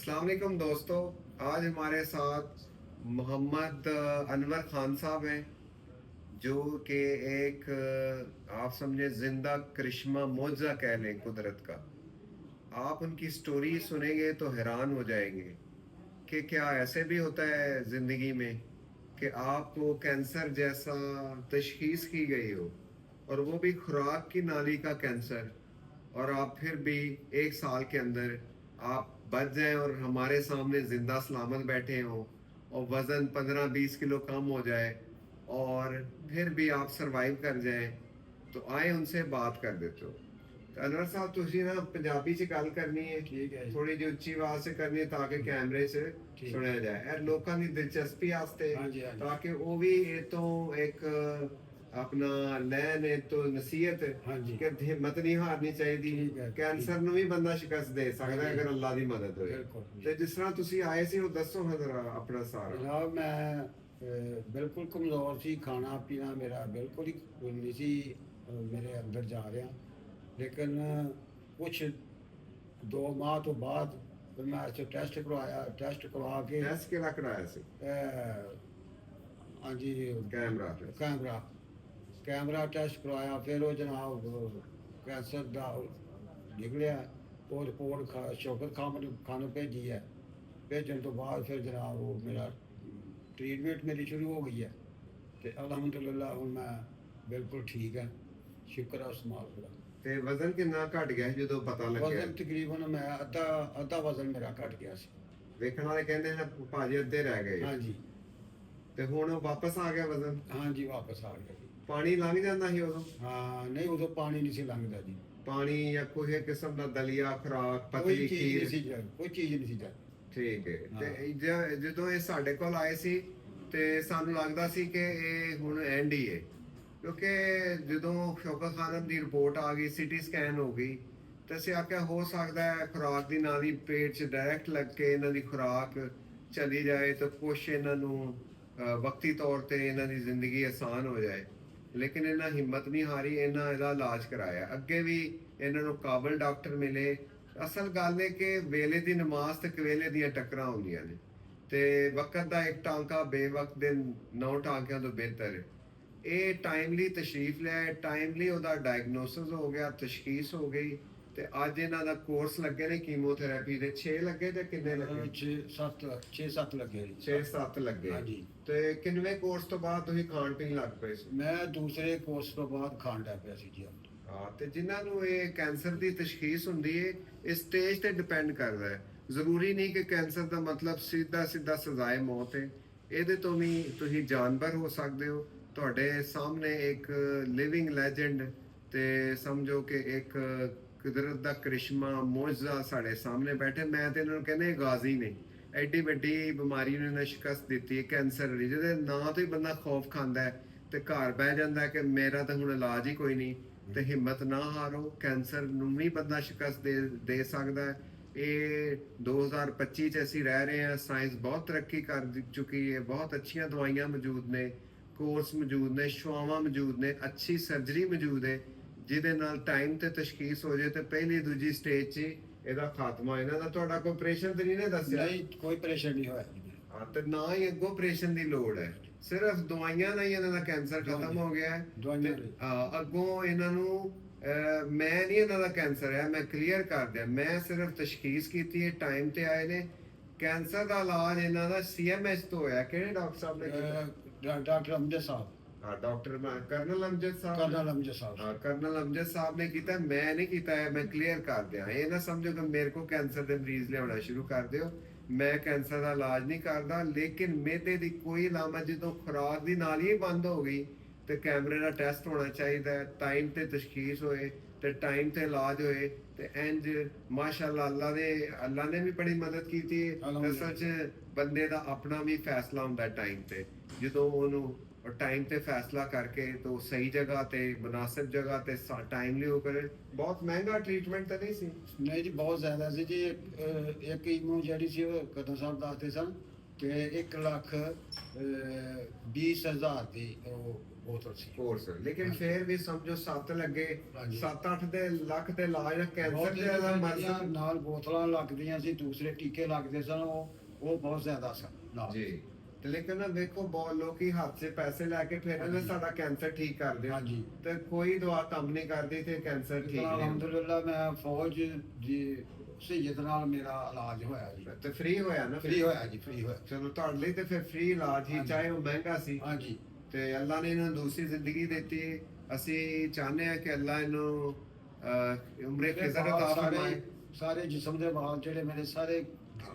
अस्सलाम वालेकुम दोस्तों। आज हमारे साथ मोहम्मद अनवर खान साहब हैं, जो कि एक आप समझे जिंदा करिश्मा मुआजा कह लें कुदरत का। आप उनकी स्टोरी सुनेंगे तो हैरान हो जाएंगे कि क्या ऐसे भी होता है जिंदगी में कि आपको कैंसर जैसा तशखीस की गई हो, और वो भी खुराक की नाली का कैंसर, और आप फिर भी 1 साल के अंदर आप बच जाएं और हमारे सामने जिंदा सलामत बैठे हों, और वजन 15-20 किलो कम हो जाए और फिर भी आप सरवाइव कर जाएं। तो आए उनसे बात कर देते हो। तो अनवर साहब, ਤੁਸੀਂ ਨਾ ਪੰਜਾਬੀ ਚ ਗੱਲ ਕਰਨੀ ਹੈ, ਠੀਕ ਹੈ ਜੀ। ਥੋੜੀ ਜਿਹੀ ਉੱਚੀ ਆਵਾਜ਼ ਸੇ ਕਰਨੀ ਹੈ ਤਾਂ ਕਿ ਕੈਮਰੇ 'ਚ ਠੀਕ। ਸੁਣਿਆ ਜਾਏ, ਇਹ ਲੋਕਾਂ ਦੀ ਦਿਲਚਸਪੀ ਵਾਸਤੇ, ਹਾਂਜੀ ਹਾਂਜੀ ਤਾਂ ਕਿ ਉਹ ਵੀ ਇਹ ਤੋਂ ਇੱਕ ਆਪਣਾ ਲੈਣ ਇਹ ਤੋਂ ਨਸੀਹਤ ਹਾਂਜੀ ਕਿ ਹਿੰਮਤ ਨਹੀਂ ਹਾਰਨੀ ਚਾਹੀਦੀ। ਠੀਕ ਹੈ। ਕੈਂਸਰ ਨੂੰ ਵੀ ਬੰਦਾ ਸ਼ਿਕਸਤ ਦੇ ਸਕਦਾ ਹੈ ਅਗਰ ਅੱਲਾ ਦੀ ਮਦਦ ਹੋਏ। ਬਿਲਕੁਲ ਤੇ ਜਿਸ ਤਰ੍ਹਾਂ ਤੁਸੀਂ ਆਏ ਸੀ ਉਹ ਦੱਸੋ ਹਾਂ ਜ਼ਰਾ ਆਪਣਾ ਸਾਰਾ। ਜਨਾਬ, ਮੈਂ ਬਿਲਕੁਲ ਕਮਜ਼ੋਰ ਸੀ। ਖਾਣਾ ਪੀਣਾ ਮੇਰਾ ਬਿਲਕੁਲ ਹੀ ਨਹੀਂ ਸੀ ਮੇਰੇ ਅੰਦਰ ਜਾ ਰਿਹਾ। ਲੇਕਿਨ ਕੁਛ 2 ਮਾਹ ਤੋਂ ਬਾਅਦ ਫਿਰ ਮੈਂ ਇੱਥੇ ਟੈਸਟ ਕਰਵਾਇਆ। ਟੈਸਟ ਕਰਵਾ ਕੇ ਟੈਸਟ ਕਿਹੜਾ ਕਰਾਇਆ ਸੀ? ਹਾਂਜੀ, camera test। Camera camera test ਕਰਵਾਇਆ। ਫਿਰ ਉਹ ਜਨਾਬ ਕੈਂਸਰ ਦਾ ਨਿਕਲਿਆ। ਉਹ ਰਿਪੋਰਟ ਸ਼ੌਕਤ ਖਾਨ ਨੂੰ ਭੇਜੀ ਹੈ। ਭੇਜਣ ਤੋਂ ਬਾਅਦ ਫਿਰ ਜਨਾਬ ਉਹ ਮੇਰਾ ਟ੍ਰੀਟਮੈਂਟ ਮੇਰੀ ਸ਼ੁਰੂ ਹੋ ਗਈ ਹੈ। ਤੇ ਅਲਹਮਦੁਲਿਲਾ ਹੁਣ ਮੈਂ ਬਿਲਕੁਲ ਠੀਕ ਹੈ। ਸ਼ੁਕਰ ਹੈ ਉਸ ਮਾਲਕ ਦਾ। ਤੇ ਵਜ਼ਨ ਕਿੰਨਾ ਘਟ ਗਿਆ ਸੀ ਜਦੋਂ ਪਤਾ ਲੱਗਿਆ? ਵਜ਼ਨ ਤਕਰੀਬਨ ਮੈਂ ਅੱਧਾ ਵਜ਼ਨ ਮੇਰਾ ਘਟ ਗਿਆ ਸੀ। ਵੇਖਣ ਵਾਲੇ ਕਹਿੰਦੇ ਨੇ ਭਾਜੀ ਅੱਧੇ ਰਹਿ ਗਏ, ਹਾਂਜੀ ਤੇ ਹੁਣ ਉਹ ਵਾਪਸ ਆ ਗਿਆ ਵਜ਼ਨ? ਹਾਂਜੀ, ਵਾਪਸ ਆ ਗਿਆ ਜੀ। ਪਾਣੀ ਲੰਘ ਜਾਂਦਾ ਸੀ ਉਦੋਂ? ਹਾਂ, ਨਹੀਂ ਉਦੋਂ ਪਾਣੀ ਨਹੀਂ ਸੀ ਲੰਘਦਾ ਜੀ। ਪਾਣੀ ਜਾਂ ਕੋਈ ਕਿਸਮ ਦਾ ਦਲੀਆ ਖੁਰਾਕ, ਕੋਈ ਪਤਲੀ ਚੀਜ਼ ਨਹੀਂ ਖੀਰ? ਸੀ ਕੋਈ ਚੀਜ਼ ਨਹੀਂ ਸੀ ਜਾ। ਠੀਕ ਹੈ। ਹਾਂ। ਤੇ ਜਦੋਂ ਇਹ ਸਾਡੇ ਕੋਲ ਆਏ ਸੀ ਤੇ ਸਾਨੂੰ ਲੱਗਦਾ ਸੀ ਕਿ ਇਹ ਹੁਣ ਐਂਡ ਹੀ ਹੈ, ਕਿਉਂਕਿ ਜਦੋਂ ਸ਼ੌਕਤ ਖਾਨਮ ਦੀ ਰਿਪੋਰਟ ਆ ਗਈ, ਸਿਟੀ ਸਕੈਨ ਹੋ ਗਈ, ਤੇ ਅਸੀਂ ਆਖਿਆ ਹੋ ਸਕਦਾ ਹੈ ਖੁਰਾਕ ਦੀ ਨਾਲੀ ਪੇਟ 'ਚ ਡਾਇਰੈਕਟ ਲੱਗ ਕੇ ਇਹਨਾਂ ਦੀ ਖੁਰਾਕ ਚਲੀ ਜਾਏ ਤਾਂ ਕੁਛ ਇਹਨਾਂ ਨੂੰ ਵਕਤੀ ਤੌਰ ਤੇ ਇਹਨਾਂ ਦੀ ਜ਼ਿੰਦਗੀ ਆਸਾਨ ਹੋ ਜਾਏ। ਲੇਕਿਨ ਇਹਨਾਂ ਹਿੰਮਤ ਨਹੀਂ ਹਾਰੀ, ਇਹਨਾਂ ਇਹਦਾ ਇਲਾਜ ਕਰਾਇਆ। ਅੱਗੇ ਵੀ ਇਹਨਾਂ ਨੂੰ ਕਾਬਲ ਡਾਕਟਰ ਮਿਲੇ। ਅਸਲ ਗੱਲ ਇਹ ਕਿ ਵੇਲੇ ਦੀ ਨਮਾਜ਼ ਤੇ ਕਵੇਲੇ ਦੀਆਂ ਟੱਕਰਾਂ ਹੁੰਦੀਆਂ ਨੇ, ਤੇ ਵਕਤ ਦਾ ਇੱਕ ਟਾਂਕਾ ਬੇਵਕਤ ਦੇ 9 ਟਾਂਕਿਆਂ ਤੋਂ ਬਿਹਤਰ ਹੈ। ਇਹ ਟਾਈਮਲੀ ਤਸ਼ਰੀਫ ਲਿਆਏ, ਟਾਈਮਲੀ ਉਹਦਾ ਡਾਇਗਨੋਸਿਸ ਹੋ ਗਿਆ, ਤਸ਼ਖੀਸ ਹੋ ਗਈ, ਤੇ ਅੱਜ ਇਹਨਾਂ ਦਾ ਕੋਰਸ ਲੱਗੇ ਨੇ ਕੀਮੋਥੈਰੇਪੀ ਦੇ। 6 ਲੱਗੇ ਤੇ ਕਿੰਨੇ ਲੱਗੇ? 6-7 ਲੱਗੇ ਜੀ। 6-7 ਲੱਗੇ। ਹਾਂਜੀ। ਤੇ ਕਿੰਨਵੇਂ ਕੋਰਸ ਤੋਂ ਬਾਅਦ ਤੁਸੀਂ ਖਾਣ ਪੀਣ ਲੱਗ ਪਏ ਸੀ? ਮੈਂ ਦੂਸਰੇ ਕੋਰਸ ਤੋਂ ਬਾਅਦ ਖਾਣ ਲੱਗ ਪਿਆ ਸੀ ਜੀ। ਹਾਂ, ਤੇ ਜਿਨ੍ਹਾਂ ਨੂੰ ਇਹ ਕੈਂਸਰ ਦੀ ਤਸ਼ਖੀਸ ਹੁੰਦੀ ਹੈ, ਇਸ ਸਟੇਜ ਤੇ ਡਿਪੈਂਡ ਕਰਦਾ ਹੈ। ਜ਼ਰੂਰੀ ਨਹੀਂ ਕਿ ਕੈਂਸਰ ਦਾ ਮਤਲਬ ਸਿੱਧਾ ਸਜ਼ਾਏ ਮੌਤ ਹੈ। ਇਹਦੇ ਤੋਂ ਵੀ ਤੁਸੀਂ ਜਾਨਵਰ ਹੋ ਸਕਦੇ ਹੋ। ਤੁਹਾਡੇ ਸਾਹਮਣੇ ਇੱਕ ਲਿਵਿੰਗ ਲੈਜੈਂਡ, ਤੇ ਸਮਝੋ ਕਿ ਇੱਕ ਕੁਦਰਤ ਦਾ ਕਰਿਸ਼ਮਾ ਮੁਆਜ਼ਾ ਸਾਡੇ ਸਾਹਮਣੇ ਬੈਠੇ। ਮੈਂ ਤੇ ਇਹਨਾਂ ਨੂੰ ਕਹਿੰਦੇ ਗਾਜ਼ੀ ਨੇ। ਐਡੀ ਵੱਡੀ ਬਿਮਾਰੀ ਨੂੰ ਇਹਨਾਂ ਸ਼ਿਕਸਤ ਦਿੱਤੀ ਹੈ, ਕੈਂਸਰ ਦੀ, ਜਿਹਦੇ ਨਾਂ ਤੋਂ ਹੀ ਬੰਦਾ ਖੌਫ ਖਾਂਦਾ ਹੈ ਤੇ ਘਰ ਬਹਿ ਜਾਂਦਾ ਹੈ ਕਿ ਮੇਰਾ ਤਾਂ ਹੁਣ ਇਲਾਜ ਹੀ ਕੋਈ ਨਹੀਂ। ਤੇ ਹਿੰਮਤ ਨਾ ਹਾਰੋ, ਕੈਂਸਰ ਨੂੰ ਵੀ ਬੰਦਾ ਸ਼ਿਕਸਤ ਦੇ ਸਕਦਾ ਹੈ। ਇਹ 2025 ਚ ਅਸੀਂ ਰਹਿ ਰਹੇ ਹਾਂ। ਸਾਇੰਸ ਬਹੁਤ ਤਰੱਕੀ ਕਰ ਚੁੱਕੀ ਹੈ, ਬਹੁਤ ਅੱਛੀਆਂ ਦਵਾਈਆਂ ਮੌਜੂਦ ਨੇ, ਕੋਰਸ ਮੌਜੂਦ ਨੇ, ਸ਼ੁਆਵਾਂ ਮੌਜੂਦ ਨੇ, ਅੱਛੀ ਸਰਜਰੀ ਮੌਜੂਦ ਹੈ, ਜਿਹਦੇ ਨਾਲ ਟਾਈਮ ਤੇ ਤਸ਼ਖੀਸ ਹੋ ਜਾਏ ਤੇ ਪਹਿਲੀ ਦੂਜੀ ਸਟੇਜ 'ਚ ਇਹਦਾ ਖਾਤਮਾ। ਇਹਨਾਂ ਦਾ ਤੁਹਾਡਾ ਕੋਈ ਆਪਰੇਸ਼ਨ ਤੇ ਨਹੀਂ ਨੇ ਦੱਸਿਆ? ਨਹੀਂ, ਕੋਈ ਪ੍ਰੈਸ਼ਰ ਨਹੀਂ ਹੋਇਆ ਜੀ। ਹਾਂ, ਤੇ ਨਾ ਹੀ ਅੱਗੋਂ ਆਪਰੇਸ਼ਨ ਦੀ ਲੋੜ ਹੈ। ਸਿਰਫ ਦਵਾਈਆਂ ਨਾਲ ਹੀ ਇਹਨਾਂ ਦਾ ਕੈਂਸਰ ਖਤਮ ਹੋ ਗਿਆ ਹੈ। ਦਵਾਈਆਂ ਤੇ, ਅੱਗੋਂ ਇਹਨਾਂ ਨੂੰ ਮੈਂ ਨਹੀਂ ਇਹਨਾਂ ਦਾ ਕੈਂਸਰ ਹੈ, ਮੈਂ ਕਲੀਅਰ ਕਰ ਦਿਆਂ, ਮੈਂ ਸਿਰਫ ਤਸ਼ਖੀਸ ਕੀਤੀ ਹੈ, ਟਾਈਮ ਤੇ ਆਏ ਨੇ। ਕੈਂਸਰ ਦਾ ਇਲਾਜ ਇਹਨਾਂ ਦਾ CMH ਤੋਂ ਹੋਇਆ। ਕਿਹੜੇ ਡਾਕਟਰ ਸਾਹਿਬ ਨੇ ਕੀਤਾ? ਡਾਕਟਰ ਅਮਜਦ ਸਾਹਿਬ। ਹਾਂ, ਡਾਕਟਰ ਕਰਨਲ ਅਮਜਦ ਸਾਹਿਬ। ਕਰਨਲ ਅਮਜਦ ਸਾਹਿਬ। ਹਾਂ, ਕਰਨਲ ਅਮਜਦ ਸਾਹਿਬ ਨੇ ਕੀਤਾ, ਮੈਂ ਨਹੀਂ ਕੀਤਾ ਹੈ। ਮੈਂ ਕਲੀਅਰ ਕਰ ਦਿਆਂ, ਇਹ ਨਾ ਸਮਝੋ ਕਿ ਮੇਰੇ ਕੋਲ ਕੈਂਸਰ ਦੇ ਮਰੀਜ਼ ਲਿਆਉਣਾ ਸ਼ੁਰੂ ਕਰ ਦਿਓ। ਮੈਂ ਕੈਂਸਰ ਦਾ ਇਲਾਜ ਨਹੀਂ ਕਰਦਾ, ਲੇਕਿਨ ਮਿਹਦੇ ਦੀ ਕੋਈ ਅਲਾਮਤ ਜਦੋਂ ਖੁਰਾਕ ਦੀ ਨਾਲੀ ਹੀ ਬੰਦ ਹੋ ਗਈ ਤੇ ਕੈਮਰੇ ਦਾ ਟੈਸਟ ਹੋਣਾ ਚਾਹੀਦਾ ਹੈ, ਟਾਈਮ ਤੇ ਤਸ਼ਖੀਸ ਹੋਏ ਤੇ ਟਾਈਮ ਤੇ ਇਲਾਜ ਹੋਏ। ਤੇ ਇੰਜ ਮਾਸ਼ਾਅੱਲਾ ਅੱਲਾ ਨੇ ਵੀ ਬੜੀ ਮਦਦ ਕੀਤੀ ਹੈ। ਅਸਲ 'ਚ ਬੰਦੇ ਦਾ ਆਪਣਾ ਵੀ ਫੈਸਲਾ ਹੁੰਦਾ ਟਾਈਮ ਤੇ, ਜਦੋਂ ਉਹਨੂੰ ਟਾਈਮ ਤੇ ਫੈਸਲਾ ਕਰਕੇ तो सही जगह ਤੇ ਮੁਨਾਸਿਬ ਜਗ੍ਹਾ ਤੇ ਟਾਈਮਲੀ ਹੋ ਕਰੇ। ਬਹੁਤ ਮਹਿੰਗਾ ਟ੍ਰੀਟਮੈਂਟ ਤਾਂ ਨਹੀਂ ਸੀ? ਨਹੀਂ ਜੀ, ਬਹੁਤ ਜ਼ਿਆਦਾ ਸੀ ਜੀ। ਇੱਕ ਕੀਮੋ ਜਿਹੜੀ ਸੀ ਉਹ ਕਦੋਂ ਸਾਹਿਬ ਦੱਸਦੇ ਸਨ ਤੇ 1,20,000 ਦੀ ਉਹ ਬੋਤਲ ਸੀ। ਕੋਰਸ ਲੇਕਿਨ ਫਿਰ ਵੀ ਸਮਝੋ 7 ਲੱਗੇ, ਹਾਂਜੀ। 7-8 ਦੇ ਲੱਖ ਦੇ ਇਲਾਜ ਬਹੁਤ ਕੈਂਸਰ ਦੇ ਜਿਹੜੀਆਂ ਮਰਜ਼ ਨਾਲ ਬੋਤਲਾਂ ਲੱਗਦੀਆਂ ਸੀ, ਦੂਸਰੇ ਟੀਕੇ ਲੱਗਦੇ ਸਨ, ਉਹ ਬਹੁਤ ਜ਼ਿਆਦਾ ਸਨ ਨਾਲ। ਜੀ। ਤੇ ਲੇਕਿਨ ਨਾ ਵੇਖੋ ਬਹੁਤ ਲੋਕੀ ਹੱਥ 'ਚ ਪੈਸੇ ਲੈ ਕੇ ਫਿਰ ਕਹਿੰਦੇ ਹਾਂਜੀ। ਸਾਡਾ ਕੈਂਸਰ ਠੀਕ ਕਰ ਦਿਓ, ਹਾਂਜੀ। ਤੇ ਕੋਈ ਦਵਾ ਕੰਮ ਨਹੀਂ ਕਰਦੀ ਤੇ ਕੈਂਸਰ ਠੀਕ ਨਹੀਂ ਹੁੰਦਾ। ਅਲਹਮਦੁਲਿਲਾ ਮੈਂ ਫੌਜ ਦੀ ਸਹੀਅਤ ਨਾਲ ਮੇਰਾ ਇਲਾਜ ਹੋਇਆ ਜੀ। ਤੇ ਫ੍ਰੀ ਹੋਇਆ ਨਾ ਫਿਰ? ਫ੍ਰੀ ਹੋਇਆ ਜੀ, ਫ੍ਰੀ ਹੋਇਆ। ਚਲੋ ਤੁਹਾਡੇ ਲਈ ਤੇ ਫਿਰ ਫ੍ਰੀ ਇਲਾਜ ਹੀ, ਹਾਂਜੀ। ਚਾਹੇ ਉਹ ਮਹਿੰਗਾ ਸੀ। ਹਾਂਜੀ। ਤੇ ਅੱਲਾ ਨੇ ਇਹਨੂੰ ਦੂਸਰੀ ਜ਼ਿੰਦਗੀ ਦਿੱਤੀ। ਅਸੀਂ ਚਾਹੁੰਦੇ ਹਾਂ ਕਿ ਅੱਲਾ ਇਹਨੂੰ ਉਮਰੇ ਮੇਰੇ ਖਿਜ਼ਰ ਬਾਲ ਅਤਾ ਸਾਰੇ ਫਰਮਾਏ। ਸਾਰੇ ਜਿਸਮ ਦੇ ਬਾਲ ਜਿਹੜੇ ਮੇਰੇ ਸਾਰੇ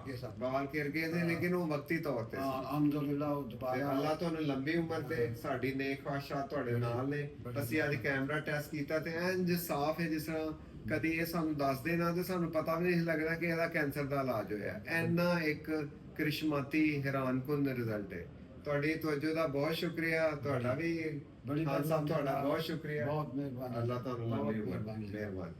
ਗਿਰ ਸਨ। ਬਾਲ ਕਿਰ ਗਏ ਨੇ, ਲੇਕਿਨ ਉਹ ਵਕਤੀ ਤੌਰ ਤੇ ਸੀ। ਅਲਹਮਦੁਲਿਲਾ ਉਹ ਤੇ ਦੁਬਾਰਾ ਅੱਲਾ ਤੁਹਾਨੂੰ ਲੰਬੀ ਉਮਰ ਤੇ ਸਾਡੀ ਨੇਕ ਖੁਆਇਸ਼ਾਂ ਤੁਹਾਡੇ ਨਾਲ ਨੇ। ਅਸੀਂ ਅੱਜ ਕੈਮਰਾ ਟੈਸਟ ਕੀਤਾ ਤੇ ਇੰਜ ਸਾਫ਼ ਹੈ ਜਿਸ ਤਰ੍ਹਾਂ ਕਦੀ ਇਹ ਸਾਨੂੰ ਦੱਸਦੇ ਨਾ ਤੇ ਸਾਨੂੰ ਪਤਾ ਵੀ ਨਹੀਂ ਲੱਗਦਾ ਕਿ ਇਹਦਾ ਕੈਂਸਰ ਦਾ ਇਲਾਜ ਹੋਇਆ। ਇੰਨਾ ਇੱਕ ਕ੍ਰਿਸ਼ਮਾਤੀ ਹੈਰਾਨਕੁਨ ਰਿਜ਼ਲਟ ਹੈ। ਤੁਹਾਡੀ ਤਵੱਜੋ ਦਾ ਬਹੁਤ ਸ਼ੁਕਰੀਆ। ਤੁਹਾਡਾ ਵੀ ਬੜੀ ਖਾਨ ਸਾਹਿਬ ਤੁਹਾਡਾ ਬਹੁਤ ਸ਼ੁਕਰੀਆ। ਬਹੁਤ ਮਿਹਰਬਾਨੀ। ਅੱਲਾ ਤੁਹਾਨੂੰ ਬਹੁਤ ਲੰਬੀ ਉਮਰ। ਮਿਹਰਬਾਨੀ। ਮਿਹਰਬਾਨੀ।